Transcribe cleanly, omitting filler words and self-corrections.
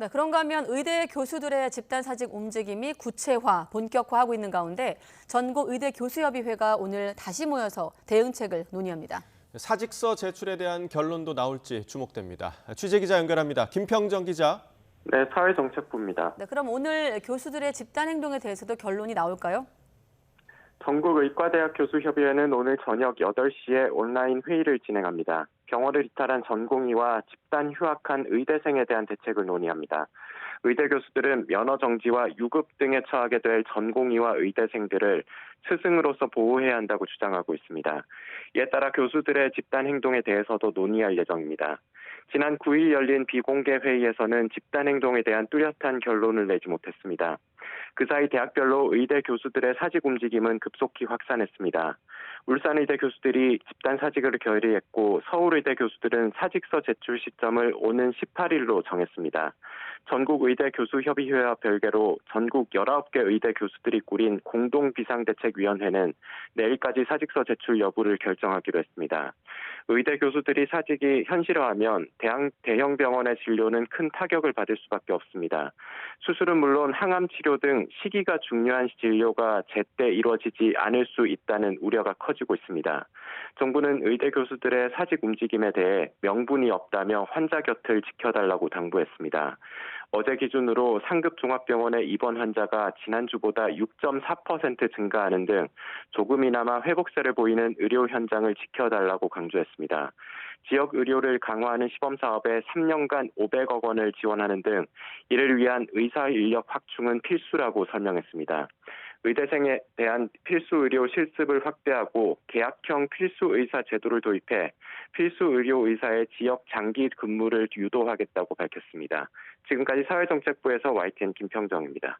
네, 그런가 하면 의대 교수들의 집단 사직 움직임이 구체화, 본격화하고 있는 가운데 전국 의대 교수협의회가 오늘 다시 모여서 대응책을 논의합니다. 사직서 제출에 대한 결론도 나올지 주목됩니다. 취재기자 연결합니다. 김평정 기자. 네, 사회정책부입니다. 네, 그럼 오늘 교수들의 집단 행동에 대해서도 결론이 나올까요? 전국의과대학 교수협의회는 오늘 저녁 8시에 온라인 회의를 진행합니다. 병원을 이탈한 전공의와 집단 휴학한 의대생에 대한 대책을 논의합니다. 의대 교수들은 면허 정지와 유급 등에 처하게 될 전공의와 의대생들을 스승으로서 보호해야 한다고 주장하고 있습니다. 이에 따라 교수들의 집단 행동에 대해서도 논의할 예정입니다. 지난 9일 열린 비공개 회의에서는 집단 행동에 대한 뚜렷한 결론을 내지 못했습니다. 그 사이 대학별로 의대 교수들의 사직 움직임은 급속히 확산했습니다. 울산의대 교수들이 집단 사직을 결의했고 서울의대 교수들은 사직서 제출 시점을 오는 18일로 정했습니다. 전국의대교수협의회와 별개로 전국 19개 의대 교수들이 꾸린 공동비상대책위원회는 내일까지 사직서 제출 여부를 결정하기로 했습니다. 의대 교수들이 사직이 현실화하면 대형 병원의 진료는 큰 타격을 받을 수밖에 없습니다. 수술은 물론 항암 치료 등 시기가 중요한 진료가 제때 이루어지지 않을 수 있다는 우려가 커지고 있습니다. 정부는 의대 교수들의 사직 움직임에 대해 명분이 없다며 환자 곁을 지켜달라고 당부했습니다. 어제 기준으로 상급 종합병원의 입원 환자가 지난주보다 6.4% 증가하는 등 조금이나마 회복세를 보이는 의료 현장을 지켜달라고 강조했습니다. 지역 의료를 강화하는 시범사업에 3년간 500억 원을 지원하는 등 이를 위한 의사 인력 확충은 필수라고 설명했습니다. 의대생에 대한 필수 의료 실습을 확대하고 계약형 필수 의사 제도를 도입해 필수 의료 의사의 지역 장기 근무를 유도하겠다고 밝혔습니다. 지금까지 사회정책부에서 YTN 김평정입니다.